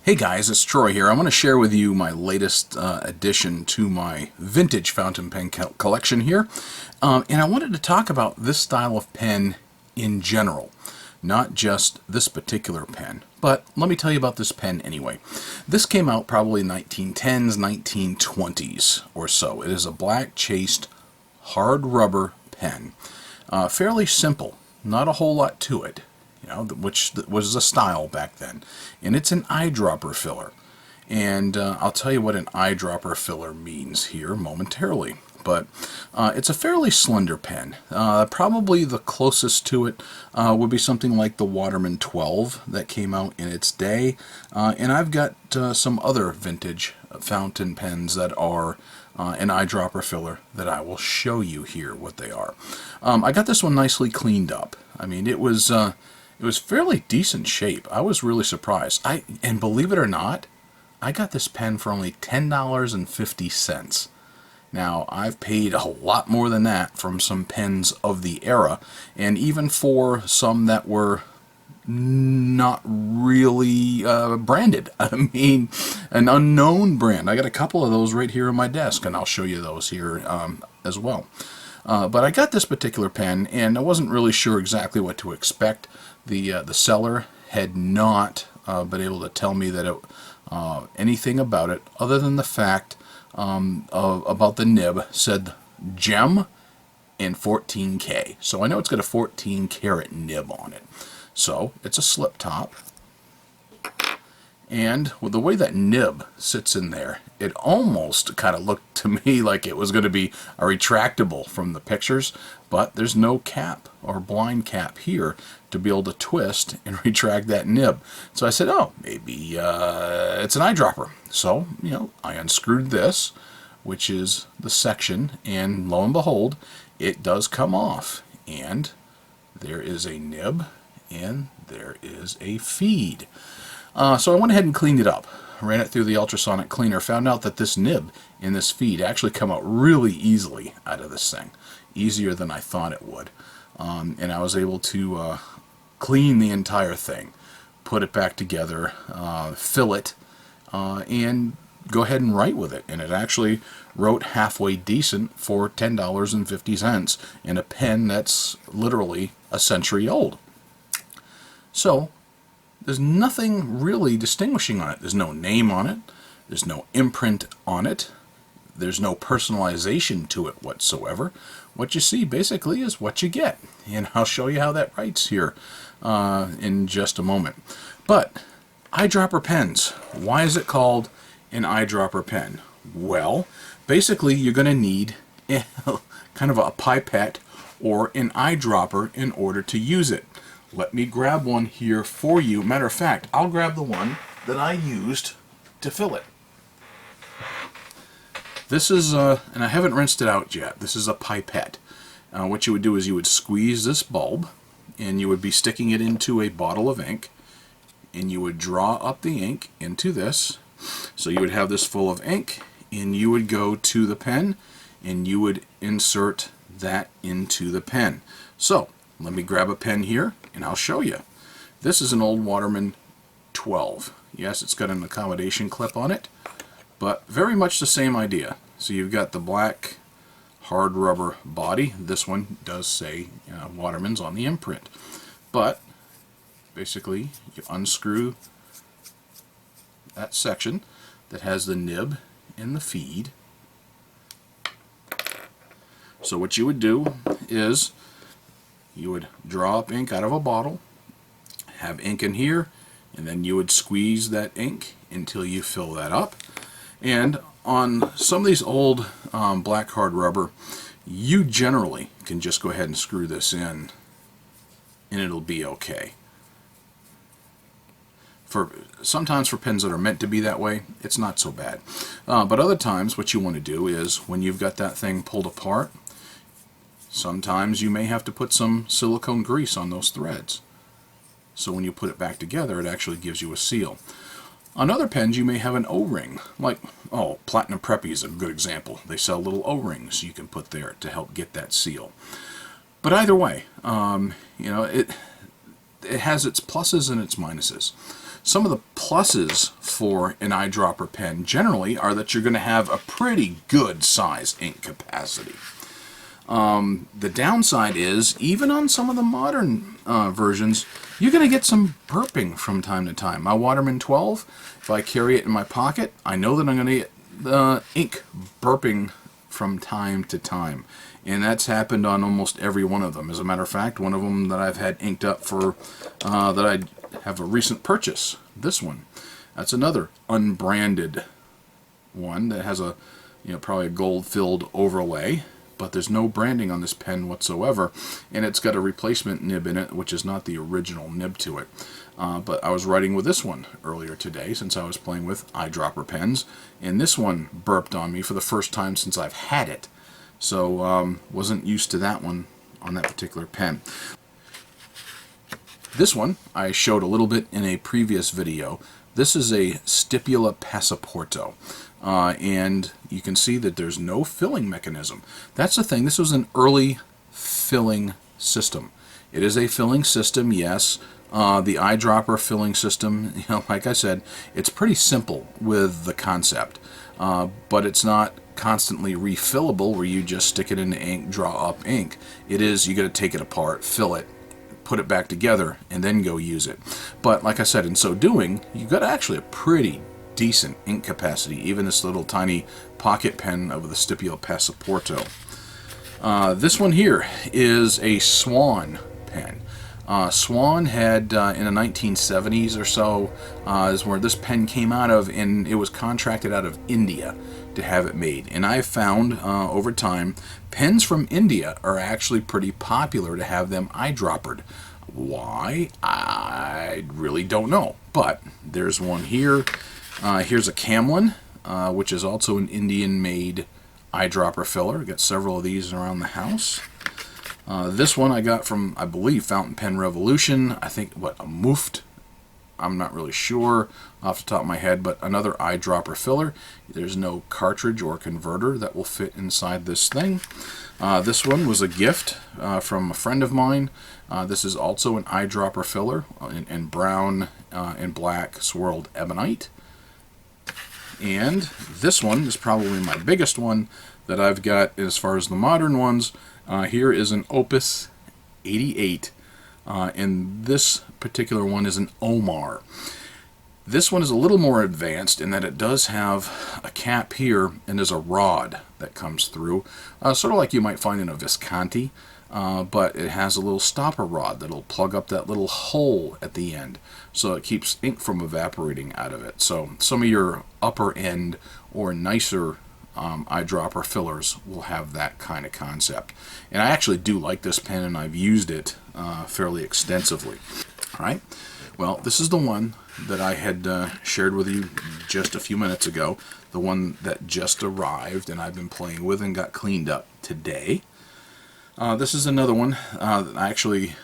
Hey guys, it's Troy here. I want to share with you my latest addition to my vintage fountain pen collection here. And I wanted to talk about this style of pen in general, not just this particular pen. But let me tell you about this pen anyway. This came out probably 1910s, 1920s or so. It is a black chased hard rubber pen. Fairly simple, not a whole lot to it. Which was a style back then. And it's an eyedropper filler. And I'll tell you what an eyedropper filler means here momentarily. But it's a fairly slender pen. Probably the closest to it would be something like the Waterman 12 that came out in its day. And I've got some other vintage fountain pens that are an eyedropper filler that I will show you here what they are. I got this one nicely cleaned up. I mean, it was fairly decent shape. I was really surprised. And believe it or not, I got this pen for only $10.50. Now, I've paid a lot more than that from some pens of the era, and even for some that were not really branded. I mean, an unknown brand. I got a couple of those right here on my desk, and I'll show you those here as well. But I got this particular pen, and I wasn't really sure exactly what to expect. The seller had not been able to tell me that anything about it other than the fact about the nib said gem and 14K. So I know it's got a 14 karat nib on it. So it's a slip top. And with the way that nib sits in there, it almost kind of looked to me like it was going to be a retractable from the pictures, but there's no cap or blind cap here to be able to twist and retract that nib. So I said, oh, maybe it's an eyedropper. So, I unscrewed this, which is the section, and lo and behold, it does come off. And there is a nib, and there is a feed. So I went ahead and cleaned it up, ran it through the ultrasonic cleaner, found out that this nib and this feed actually come out really easily out of this thing, easier than I thought it would. And I was able to clean the entire thing, put it back together, fill it, and go ahead and write with it. And it actually wrote halfway decent for $10.50 in a pen that's literally a century old. So there's nothing really distinguishing on it. There's no name on it. There's no imprint on it. There's no personalization to it whatsoever. What you see basically is what you get. And I'll show you how that writes here in just a moment. But eyedropper pens. Why is it called an eyedropper pen? Well, basically you're going to need kind of a pipette or an eyedropper in order to use it. Let me grab one here for you. Matter of fact, I'll grab the one that I used to fill it. This is, and I haven't rinsed it out yet, this is a pipette. What you would do is you would squeeze this bulb, and you would be sticking it into a bottle of ink, and you would draw up the ink into this. So you would have this full of ink, and you would go to the pen, and you would insert that into the pen. So, let me grab a pen here, and I'll show you. This is an old Waterman 12. Yes, it's got an accommodation clip on it, but very much the same idea. So you've got the black hard rubber body. This one does say Waterman's on the imprint. But basically, you unscrew that section that has the nib and the feed. So what you would do is you would draw up ink out of a bottle, have ink in here, and then you would squeeze that ink until you fill that up. And on some of these old black hard rubber, you generally can just go ahead and screw this in and it'll be okay. Sometimes for pens that are meant to be that way, it's not so bad. But other times what you want to do is when you've got that thing pulled apart, sometimes you may have to put some silicone grease on those threads. So when you put it back together, it actually gives you a seal. On other pens, you may have an O-ring. Like, Platinum Preppy is a good example. They sell little O-rings you can put there to help get that seal. But either way, it has its pluses and its minuses. Some of the pluses for an eyedropper pen generally are that you're going to have a pretty good size ink capacity. The downside is, even on some of the modern versions, you're going to get some burping from time to time. My Waterman 12, if I carry it in my pocket, I know that I'm going to get the ink burping from time to time. And that's happened on almost every one of them. As a matter of fact, one of them that I've had inked up for, that I have a recent purchase, this one. That's another unbranded one that has a, probably a gold-filled overlay. But there's no branding on this pen whatsoever, and it's got a replacement nib in it, which is not the original nib to it. But I was writing with this one earlier today, since I was playing with eyedropper pens, and this one burped on me for the first time since I've had it. So wasn't used to that one on that particular pen. This one I showed a little bit in a previous video. This is a Stipula Passaporto. And you can see that there's no filling mechanism. That's the thing. This was an early filling system. It is a filling system, yes. The eyedropper filling system, like I said, it's pretty simple with the concept. But it's not constantly refillable where you just stick it in the ink, draw up ink. It is, you got to take it apart, fill it, put it back together, and then go use it. But like I said, in so doing, you've got actually a pretty decent ink capacity, even this little tiny pocket pen of the Stipula Passaporto. This one here is a Swan pen. Swan had, in the 1970s or so, is where this pen came out of, and it was contracted out of India to have it made. And I've found, over time, pens from India are actually pretty popular to have them eyedroppered. Why? I really don't know. But there's one here. Here's a Camlin, which is also an Indian-made eyedropper filler. Got several of these around the house. This one I got from, I believe, Fountain Pen Revolution. I think, a Muft? I'm not really sure off the top of my head, but another eyedropper filler. There's no cartridge or converter that will fit inside this thing. This one was a gift from a friend of mine. This is also an eyedropper filler in brown and black swirled ebonite. And this one is probably my biggest one that I've got as far as the modern ones. Here is an Opus 88, and this particular one is an Omar. This one is a little more advanced in that it does have a cap here, and there's a rod that comes through, sort of like you might find in a Visconti, but it has a little stopper rod that'll plug up that little hole at the end, so it keeps ink from evaporating out of it. So some of your upper end or nicer eyedropper fillers will have that kind of concept. And I actually do like this pen, and I've used it fairly extensively. All right, well, this is the one that I had shared with you just a few minutes ago, the one that just arrived and I've been playing with and got cleaned up today. This is another one. I actually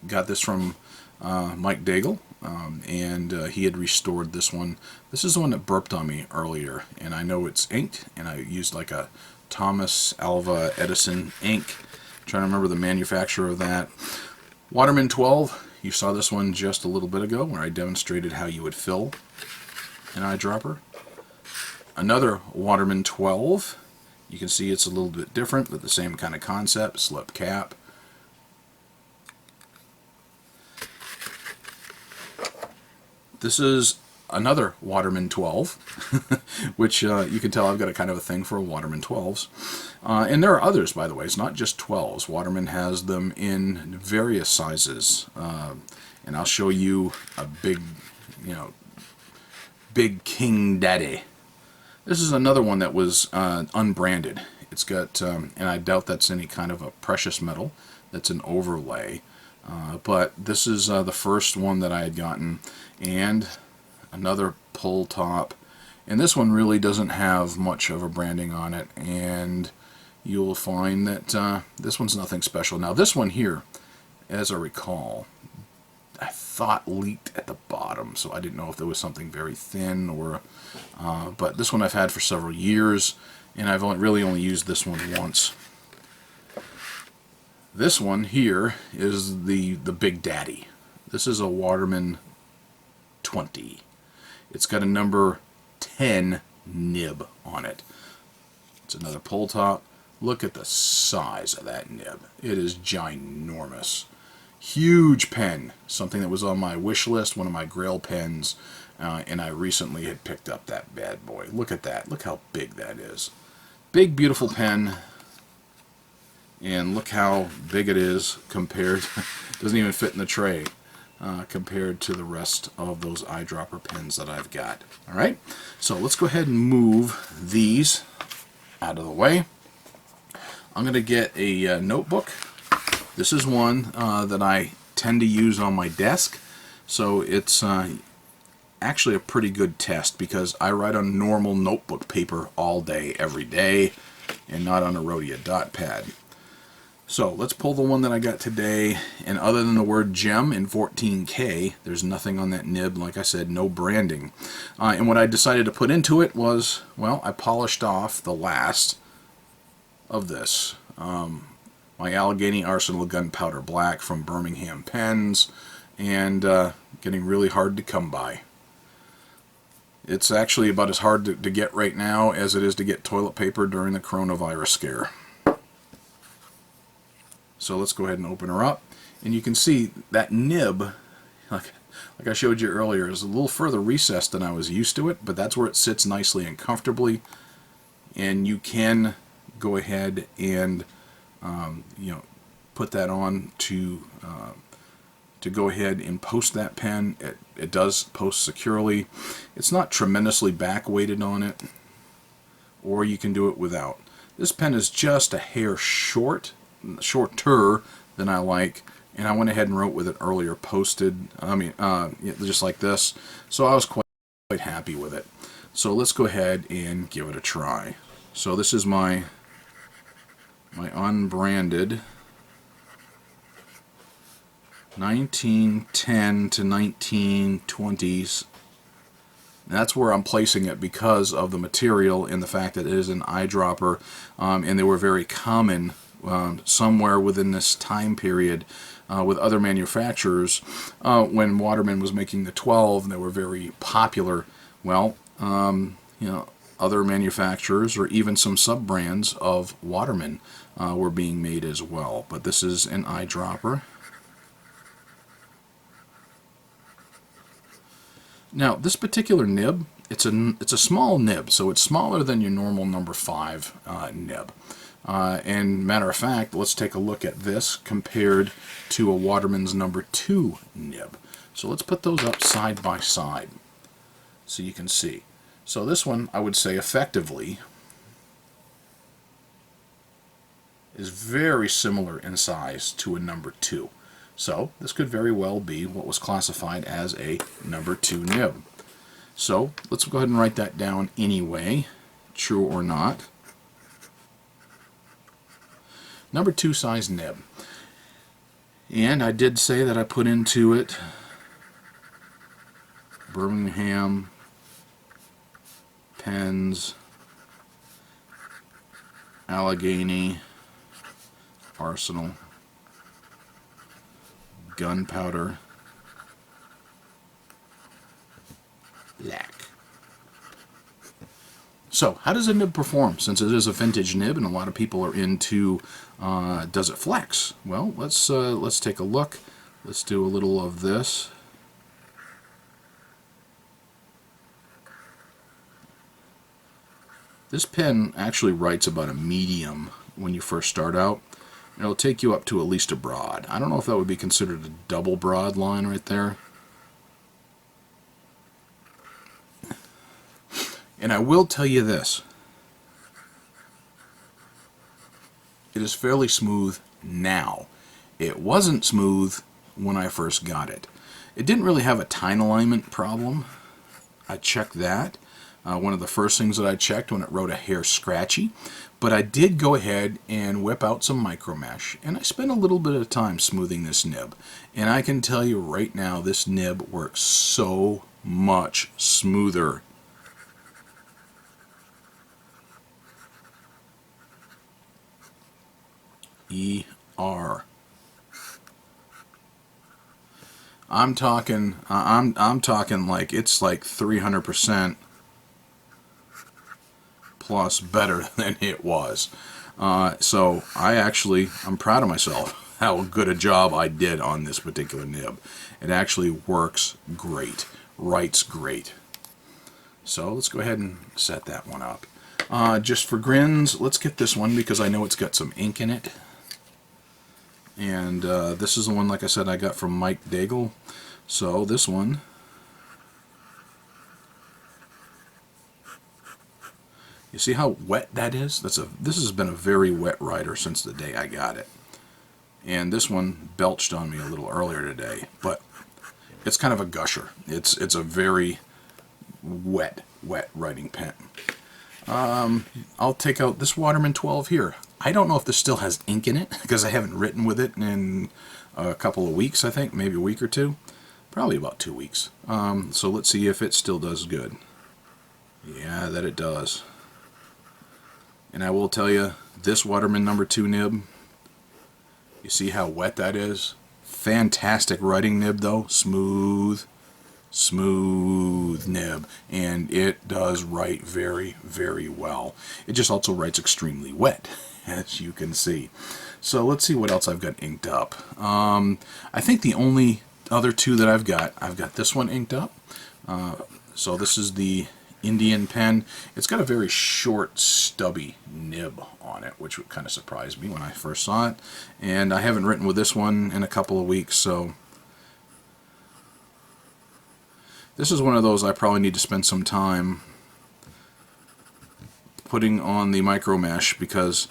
got this from Mike Daigle, and he had restored this one. This is the one that burped on me earlier, and I know it's inked, and I used like a Thomas Alva Edison ink. I'm trying to remember the manufacturer of that. Waterman 12, you saw this one just a little bit ago where I demonstrated how you would fill an eyedropper. Another Waterman 12. You can see it's a little bit different, but the same kind of concept, slip cap. This is another Waterman 12, which you can tell I've got a kind of a thing for Waterman 12s. And there are others, by the way. It's not just 12s. Waterman has them in various sizes. And I'll show you a big, big King Daddy. This is another one that was unbranded. It's got, and I doubt that's any kind of a precious metal. That's an overlay. But this is the first one that I had gotten, and another pull top. And this one really doesn't have much of a branding on it, and you'll find that this one's nothing special. Now this one here, as I recall, I thought leaked at the bottom, so I didn't know if there was something very thin or but this one I've had for several years, and I've really only used this one once. This one here is the Big Daddy. This is a Waterman 20. It's got a number 10 nib on it. It's another pull top. Look at the size of that nib. It is ginormous. Huge pen. Something that was on my wish list, one of my Grail pens, and I recently had picked up that bad boy. Look at that. Look how big that is. Big, beautiful pen. And look how big it is compared, doesn't even fit in the tray, compared to the rest of those eyedropper pens that I've got. Alright, so let's go ahead and move these out of the way. I'm going to get a notebook. This is one that I tend to use on my desk, so it's actually a pretty good test because I write on normal notebook paper all day, every day, and not on a Rhodia dot pad. So let's pull the one that I got today, and other than the word gem in 14K, there's nothing on that nib. Like I said, no branding. And what I decided to put into it was, well, I polished off the last of this. My Allegheny Arsenal Gunpowder Black from Birmingham Pens, and getting really hard to come by. It's actually about as hard to get right now as it is to get toilet paper during the coronavirus scare. So let's go ahead and open her up, and you can see that nib, like I showed you earlier, is a little further recessed than I was used to it, but that's where it sits nicely and comfortably, and you can go ahead and put that on to go ahead and post that pen. It does post securely. It's not tremendously back weighted on it, or you can do it without. This pen is just a hair shorter than I like, and I went ahead and wrote with it earlier, posted, just like this, so I was quite happy with it. So let's go ahead and give it a try. So this is my unbranded 1910 to 1920s. That's where I'm placing it because of the material and the fact that it is an eyedropper, and they were very common somewhere within this time period with other manufacturers. When Waterman was making the 12, they were very popular. Well, other manufacturers or even some sub-brands of Waterman were being made as well. But this is an eyedropper. Now, this particular nib, it's a small nib, so it's smaller than your normal number 5 nib. And matter of fact, let's take a look at this compared to a Waterman's number 2 nib. So let's put those up side by side so you can see. So this one, I would say effectively, is very similar in size to a number 2. So this could very well be what was classified as a number 2 nib. So let's go ahead and write that down anyway, true or not. Number 2 size nib. And I did say that I put into it Birmingham Pens, Allegheny Arsenal Gunpowder Black. So, how does a nib perform? Since it is a vintage nib, and a lot of people are into, does it flex? Well, let's take a look. Let's do a little of this. This pen actually writes about a medium when you first start out. It'll take you up to at least a broad. I don't know if that would be considered a double broad line right there. And I will tell you this. It is fairly smooth now. It wasn't smooth when I first got it. It didn't really have a tine alignment problem. I checked that. One of the first things that I checked when it wrote a hair scratchy. But I did go ahead and whip out some micro mesh, and I spent a little bit of time smoothing this nib. And I can tell you right now, this nib works so much smoother. ER. I'm talking like it's like 300% plus better than it was. So I'm proud of myself how good a job I did on this particular nib. It actually works great, writes great. So let's go ahead and set that one up. Just for grins, let's get this one because I know it's got some ink in it. And this is the one, like I said, I got from Mike Daigle. So this one, you see how wet that is? This has been a very wet writer since the day I got it. And this one belched on me a little earlier today, but it's kind of a gusher. It's a very wet writing pen. I'll take out this Waterman 12 here. I don't know if this still has ink in it because I haven't written with it in a couple of weeks, I think, maybe a week or two. Probably about 2 weeks. So let's see if it still does good. Yeah, that it does. And I will tell you, this Waterman number 2 nib, you see how wet that is? Fantastic writing nib though, smooth nib, and it does write very, very well. It just also writes extremely wet, as you can see. So let's see what else I've got inked up. I think the only other two that I've got this one inked up. So this is the Indian pen. It's got a very short, stubby nib on it, which would kind of surprise me when I first saw it. And I haven't written with this one in a couple of weeks, so this is one of those I probably need to spend some time putting on the micro mesh because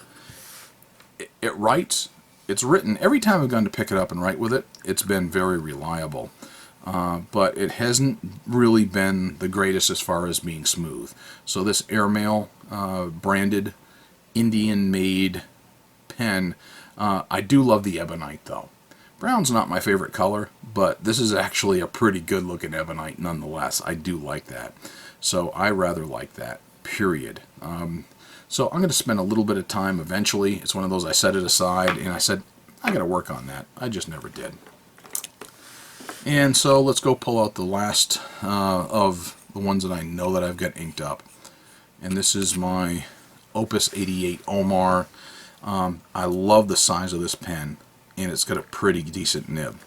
it writes. It's written every time I've gone to pick it up and write with it. It's been very reliable. But it hasn't really been the greatest as far as being smooth. So this Airmail branded Indian-made pen, I do love the ebonite though. Brown's not my favorite color, but this is actually a pretty good looking ebonite nonetheless. I do like that. So I rather like that, period. So I'm going to spend a little bit of time eventually. It's one of those I set it aside and I said, I got to work on that. I just never did. And so let's go pull out the last of the ones that I know that I've got inked up. And this is my Opus 88 Omar. I love the size of this pen, and it's got a pretty decent nib.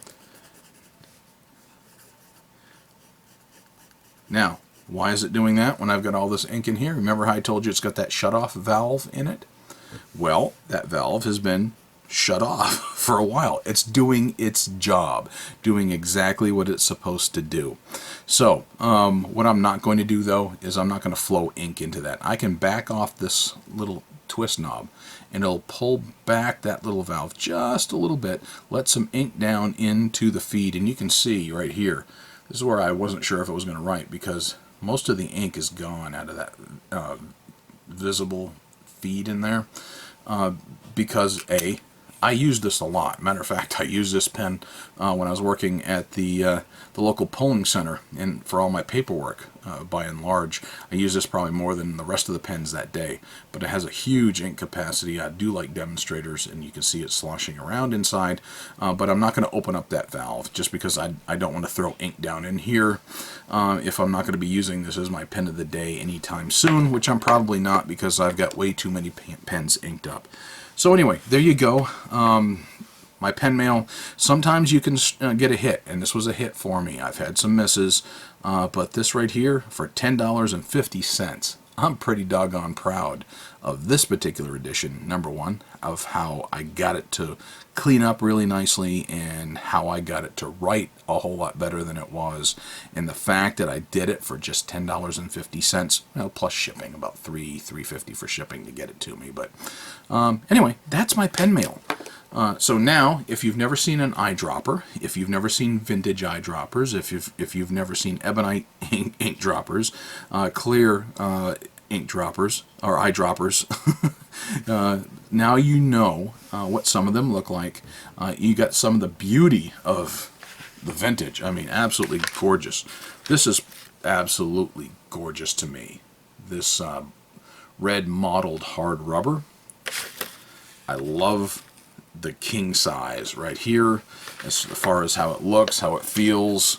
Now, why is it doing that when I've got all this ink in here? Remember how I told you it's got that shut-off valve in it? Well, that valve has been shut off for a while. It's doing its job, doing exactly what it's supposed to do. So what I'm not going to do though is I'm not going to flow ink into that. I can back off this little twist knob and it'll pull back that little valve just a little bit, let some ink down into the feed, and you can see right here, this is where I wasn't sure if it was going to write because most of the ink is gone out of that visible feed in there because I use this a lot. Matter of fact, I use this pen when I was working at the local polling center and for all my paperwork, by and large. I use this probably more than the rest of the pens that day. But it has a huge ink capacity. I do like demonstrators, and you can see it sloshing around inside. But I'm not going to open up that valve just because I don't want to throw ink down in here if I'm not going to be using this as my pen of the day anytime soon, which I'm probably not because I've got way too many pens inked up. So anyway, there you go. My pen mail. Sometimes you can get a hit, and this was a hit for me. I've had some misses, but this right here for $10.50. I'm pretty doggone proud of this particular edition, number one, of how I got it to clean up really nicely and how I got it to write a whole lot better than it was. And the fact that I did it for just $10.50, well, plus shipping, about $3.50 for shipping to get it to me. But anyway, that's my pen mail. So now, if you've never seen an eyedropper, if you've never seen vintage eyedroppers, if you've never seen ebonite ink droppers, clear ink droppers or eyedroppers, now you know what some of them look like. You got some of the beauty of the vintage. I mean, absolutely gorgeous. This is absolutely gorgeous to me. This red mottled hard rubber. I love the king size right here as far as how it looks, how it feels.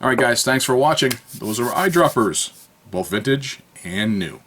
Alright guys, thanks for watching. Those are eyedroppers, both vintage and new.